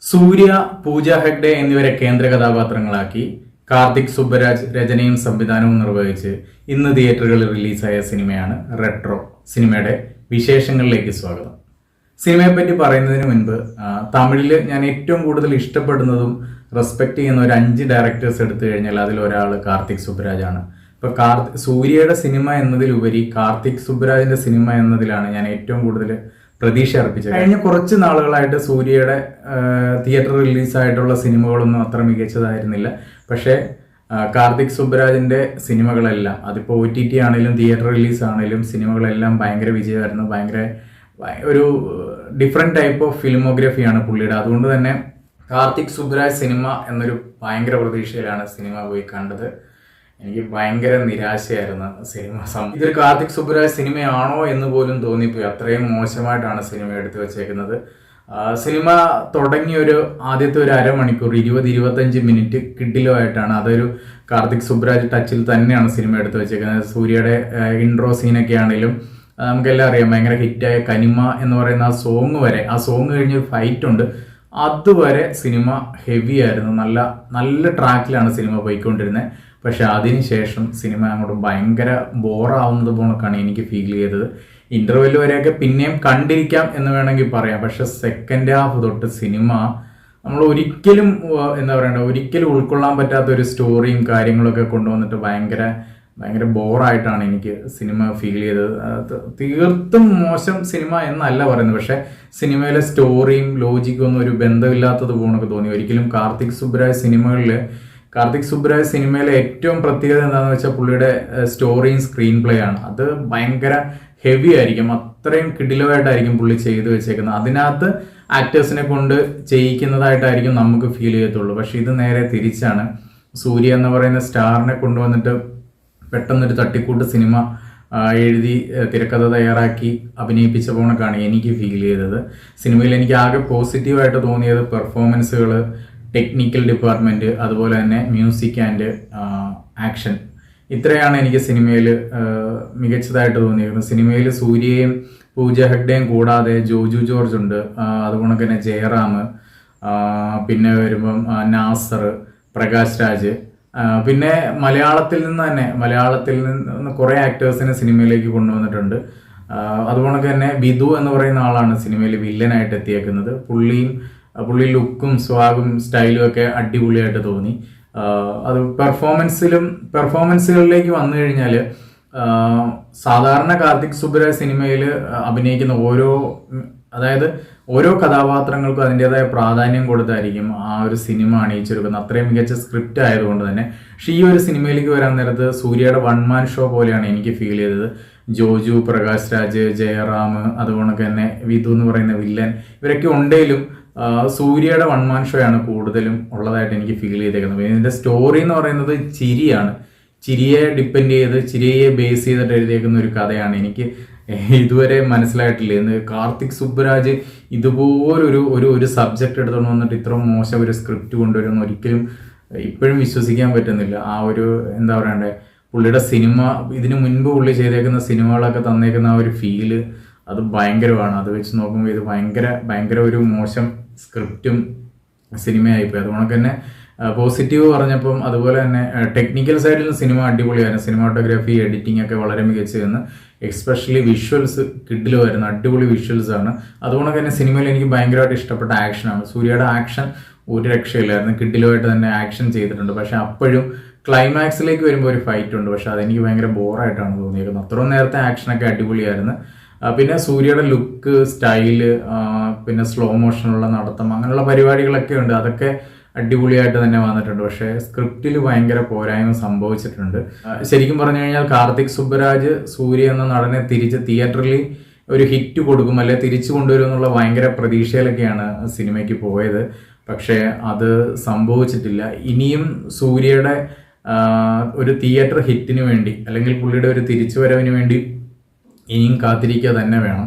സൂര്യ, പൂജ ഹെഗ്ഡെ എന്നിവരെ കേന്ദ്ര കഥാപാത്രങ്ങളാക്കി കാർത്തിക് സുബ്ബരാജ് രചനയും സംവിധാനവും നിർവഹിച്ച് ഇന്ന് തിയേറ്ററുകളിൽ റിലീസായ സിനിമയാണ് റെട്രോ. സിനിമയുടെ വിശേഷങ്ങളിലേക്ക് സ്വാഗതം. സിനിമയെപ്പറ്റി പറയുന്നതിന് മുൻപ് തമിഴില് ഞാൻ ഏറ്റവും കൂടുതൽ ഇഷ്ടപ്പെടുന്നതും റെസ്പെക്ട് ചെയ്യുന്ന ഒരു 5 ഡയറക്ടേഴ്സ് എടുത്തു കഴിഞ്ഞാൽ അതിലൊരാൾ കാർത്തിക് സുബ്ബരാജ് ആണ്. ഇപ്പൊ സൂര്യയുടെ സിനിമ എന്നതിലുപരി കാർത്തിക് സുബ്ബരാജിന്റെ സിനിമ എന്നതിലാണ് ഞാൻ ഏറ്റവും കൂടുതൽ പ്രതീക്ഷ അർപ്പിച്ചത്. കഴിഞ്ഞ കുറച്ച് നാളുകളായിട്ട് സൂര്യയുടെ തിയേറ്റർ റിലീസായിട്ടുള്ള സിനിമകളൊന്നും അത്ര മികച്ചതായിരുന്നില്ല. പക്ഷേ കാർത്തിക് സുബ്ബരാജിന്റെ സിനിമകളെല്ലാം, അതിപ്പോൾ OTT ആണെങ്കിലും തിയേറ്റർ റിലീസ് ആണെങ്കിലും സിനിമകളെല്ലാം ഭയങ്കര വിജയമായിരുന്നു. ഭയങ്കര ഒരു ഡിഫറെന്റ് ടൈപ്പ് ഓഫ് ഫിലിമോഗ്രഫിയാണ് പുള്ളിയുടെ. അതുകൊണ്ട് തന്നെ കാർത്തിക് സുബ്ബരാജ് സിനിമ എന്നൊരു ഭയങ്കര പ്രതീക്ഷയിലാണ് സിനിമ പോയി കണ്ടത്. എനിക്ക് ഭയങ്കര നിരാശയായിരുന്നു സിനിമ. ഇതൊരു കാർത്തിക് സുബ്ബരാജ് സിനിമയാണോ എന്ന് പോലും തോന്നിപ്പോയി. അത്രയും മോശമായിട്ടാണ് സിനിമ എടുത്തു വെച്ചേക്കുന്നത്. സിനിമ തുടങ്ങിയ ആദ്യത്തെ ഒരു അരമണിക്കൂർ 20-25 മിനിറ്റ് കിഡിലുമായിട്ടാണ്. അതൊരു കാർത്തിക് സുബ്ബരാജ് ടച്ചിൽ തന്നെയാണ് സിനിമ എടുത്തു വെച്ചേക്കുന്നത്. സൂര്യയുടെ ഇൻട്രോ സീനൊക്കെ ആണെങ്കിലും നമുക്കെല്ലാം അറിയാം, ഭയങ്കര ഹിറ്റായ കനിമ എന്ന് പറയുന്ന ആ സോങ് വരെ, ആ സോങ് കഴിഞ്ഞൊരു ഫൈറ്റ് ഉണ്ട്, അതുവരെ സിനിമ ഹെവി ആയിരുന്നു. നല്ല നല്ല ട്രാക്കിലാണ് സിനിമ പോയിക്കൊണ്ടിരുന്നത്. പക്ഷെ അതിനുശേഷം സിനിമ അങ്ങോട്ട് ഭയങ്കര ബോറാവുന്നത് പോലൊക്കെയാണ് എനിക്ക് ഫീൽ ചെയ്തത്. ഇന്റർവെല് വരെയൊക്കെ പിന്നെയും കണ്ടിരിക്കാം എന്ന് വേണമെങ്കിൽ പറയാം. പക്ഷെ സെക്കൻഡ് ഹാഫ് തൊട്ട് സിനിമ നമ്മൾ ഒരിക്കലും ഒരിക്കലും ഉൾക്കൊള്ളാൻ പറ്റാത്ത ഒരു സ്റ്റോറിയും കാര്യങ്ങളൊക്കെ കൊണ്ടുവന്നിട്ട് ഭയങ്കര ബോറായിട്ടാണ് എനിക്ക് സിനിമ ഫീൽ ചെയ്തത്. തീർത്തും മോശം സിനിമ എന്നല്ല പറയുന്നത്, പക്ഷെ സിനിമയിലെ സ്റ്റോറിയും ലോജിക്കും ഒന്നും ഒരു ബന്ധമില്ലാത്തത് പോലൊക്കെ തോന്നി. ഒരിക്കലും കാർത്തിക് സുബ്ബരാജ് സിനിമയിലെ ഏറ്റവും പ്രത്യേകത എന്താണെന്ന് വെച്ചാൽ പുള്ളിയുടെ സ്റ്റോറിയും സ്ക്രീൻ പ്ലേ ആണ്. അത് ഭയങ്കര ഹെവി ആയിരിക്കും. അത്രയും കിടിലമായിട്ടായിരിക്കും പുള്ളി ചെയ്തു വെച്ചേക്കുന്നത്. അതിനകത്ത് ആക്ടേഴ്സിനെ കൊണ്ട് ചെയ്യിക്കുന്നതായിട്ടായിരിക്കും നമുക്ക് ഫീൽ ചെയ്യത്തുള്ളൂ. പക്ഷെ ഇത് നേരെ തിരിച്ചാണ്. സൂര്യ എന്ന് പറയുന്ന സ്റ്റാറിനെ കൊണ്ടുവന്നിട്ട് പെട്ടെന്നൊരു തട്ടിക്കൂട്ട് സിനിമ എഴുതി തിരക്കഥ തയ്യാറാക്കി അഭിനയിപ്പിച്ച പോണക്കാണ് എനിക്ക് ഫീൽ ചെയ്തത്. സിനിമയിൽ എനിക്ക് ആകെ പോസിറ്റീവായിട്ട് തോന്നിയത് പെർഫോമൻസുകൾ, ടെക്നിക്കൽ ഡിപ്പാർട്ട്മെന്റ്, അതുപോലെ തന്നെ മ്യൂസിക് ആൻഡ് ആക്ഷൻ. ഇത്രയാണ് എനിക്ക് സിനിമയിൽ മികച്ചതായിട്ട് തോന്നിയിരുന്നത്. സിനിമയിൽ സൂര്യയും പൂജ ഹെഗ്ഡെയും കൂടാതെ ജോജു ജോർജ് ഉണ്ട്, അതുപോലെ തന്നെ ജയറാം, പിന്നെ വരുമ്പം നാസർ, പ്രകാശ് രാജ്, പിന്നെ മലയാളത്തിൽ നിന്ന് കുറേ ആക്ടേഴ്സിനെ സിനിമയിലേക്ക് കൊണ്ടുവന്നിട്ടുണ്ട്. അതുപോലെ തന്നെ വിധു എന്ന് പറയുന്ന ആളാണ് സിനിമയിൽ വില്ലനായിട്ട് എത്തിയേക്കുന്നത്. പുള്ളി ലുക്കും സ്വാഗും സ്റ്റൈലും ഒക്കെ അടിപൊളിയായിട്ട് തോന്നി. അത് പെർഫോമൻസുകളിലേക്ക് വന്നു കഴിഞ്ഞാൽ സാധാരണ കാർത്തിക് സുബ്ബരാജ് സിനിമയിൽ അഭിനയിക്കുന്ന ഓരോ കഥാപാത്രങ്ങൾക്കും അതിൻ്റെതായ പ്രാധാന്യം കൊടുത്തായിരിക്കും ആ ഒരു സിനിമ അണിയിച്ചെടുക്കുന്നത്. അത്രയും മികച്ച സ്ക്രിപ്റ്റ് ആയതുകൊണ്ട് തന്നെ. പക്ഷെ ഈ ഒരു സിനിമയിലേക്ക് വരാൻ നേരത്ത് സൂര്യയുടെ 1 മാൻ ഷോ പോലെയാണ് എനിക്ക് ഫീൽ ചെയ്തത്. ജോജു, പ്രകാശ് രാജ്, ജയറാം, അതുപോലെ തന്നെ വിധു എന്ന് പറയുന്ന വില്ലൻ, ഇവരൊക്കെ ഉണ്ടെങ്കിലും സൂര്യയുടെ 1 മാൻ ഷോ ആണ് കൂടുതലും ഉള്ളതായിട്ട് എനിക്ക് ഫീൽ ചെയ്തേക്കുന്നത്. ഇതിന്റെ സ്റ്റോറി എന്ന് പറയുന്നത് ചിരിയാണ്. ചിരിയെ ബേസ് ചെയ്തിട്ട് എഴുതിയേക്കുന്ന ഒരു കഥയാണ്. എനിക്ക് ഇതുവരെ മനസ്സിലായിട്ടില്ല എന്ന് കാർത്തിക് സുബ്ബരാജ് ഇതുപോലൊരു സബ്ജക്റ്റ് എടുത്തുകൊണ്ട് വന്നിട്ട് ഇത്ര മോശം ഒരു സ്ക്രിപ്റ്റ് കൊണ്ടുവരുമെന്ന് ഒരിക്കലും ഇപ്പോഴും വിശ്വസിക്കാൻ പറ്റുന്നില്ല. പുള്ളിയുടെ സിനിമ, ഇതിനു മുൻപ് പുള്ളി ചെയ്തേക്കുന്ന സിനിമകളൊക്കെ തന്നേക്കുന്ന ആ ഒരു ഫീല് അത് ഭയങ്കരമാണ്. അത് വെച്ച് നോക്കുമ്പോൾ ഇത് ഭയങ്കര ഒരു മോശം സ്ക്രിപ്റ്റും സിനിമയായിപ്പോയി. അതുകൊണ്ട് തന്നെ പോസിറ്റീവ് പറഞ്ഞപ്പം, അതുപോലെ തന്നെ ടെക്നിക്കൽ സൈഡിൽ സിനിമ അടിപൊളിയായിരുന്നു. സിനിമാറ്റോഗ്രാഫി, എഡിറ്റിംഗ് ഒക്കെ വളരെ മികച്ചതെന്ന്. എക്സ്പെഷ്യലി വിഷ്വൽസ് കിഡിലുമായിരുന്നു, അടിപൊളി വിഷ്വൽസ് ആണ്. അതുകൊണ്ട് തന്നെ സിനിമയിൽ എനിക്ക് ഭയങ്കരമായിട്ട് ഇഷ്ടപ്പെട്ട ആക്ഷനാണ്. സൂര്യയുടെ ആക്ഷൻ ഒരു രക്ഷയില്ലായിരുന്നു, കിഡിലുമായിട്ട് തന്നെ ആക്ഷൻ ചെയ്തിട്ടുണ്ട്. പക്ഷെ അപ്പോഴും ക്ലൈമാക്സിലേക്ക് വരുമ്പോൾ ഒരു ഫൈറ്റ് ഉണ്ട്, പക്ഷെ അതെനിക്ക് ഭയങ്കര ബോറായിട്ടാണ് തോന്നിയിരിക്കുന്നത്. അത്രയും നേരത്തെ ആക്ഷനൊക്കെ അടിപൊളിയായിരുന്നു. പിന്നെ സൂര്യയുടെ ലുക്ക്, സ്റ്റൈല്, പിന്നെ സ്ലോ മോഷനുള്ള നടത്തം, അങ്ങനെയുള്ള പരിപാടികളൊക്കെ ഉണ്ട്. അതൊക്കെ അടിപൊളിയായിട്ട് തന്നെ വന്നിട്ടുണ്ട്. പക്ഷേ സ്ക്രിപ്റ്റിൽ ഭയങ്കര പോരായ്മ സംഭവിച്ചിട്ടുണ്ട്. ശരിക്കും പറഞ്ഞു കഴിഞ്ഞാൽ കാർത്തിക് സുബ്ബരാജ് സൂര്യ എന്ന നടനെ തിരിച്ച് തിയേറ്ററിൽ ഒരു ഹിറ്റ് കൊടുക്കും, അല്ലെ തിരിച്ചു കൊണ്ടുവരും എന്നുള്ള ഭയങ്കര പ്രതീക്ഷയിലൊക്കെയാണ് സിനിമയ്ക്ക് പോയത്. പക്ഷേ അത് സംഭവിച്ചിട്ടില്ല. ഇനിയും സൂര്യയുടെ ഒരു തിയേറ്റർ ഹിറ്റിന് വേണ്ടി, അല്ലെങ്കിൽ പുള്ളിയുടെ ഒരു തിരിച്ചുവരവിന് വേണ്ടി ഇനിയും കാത്തിരിക്കുക തന്നെ വേണം.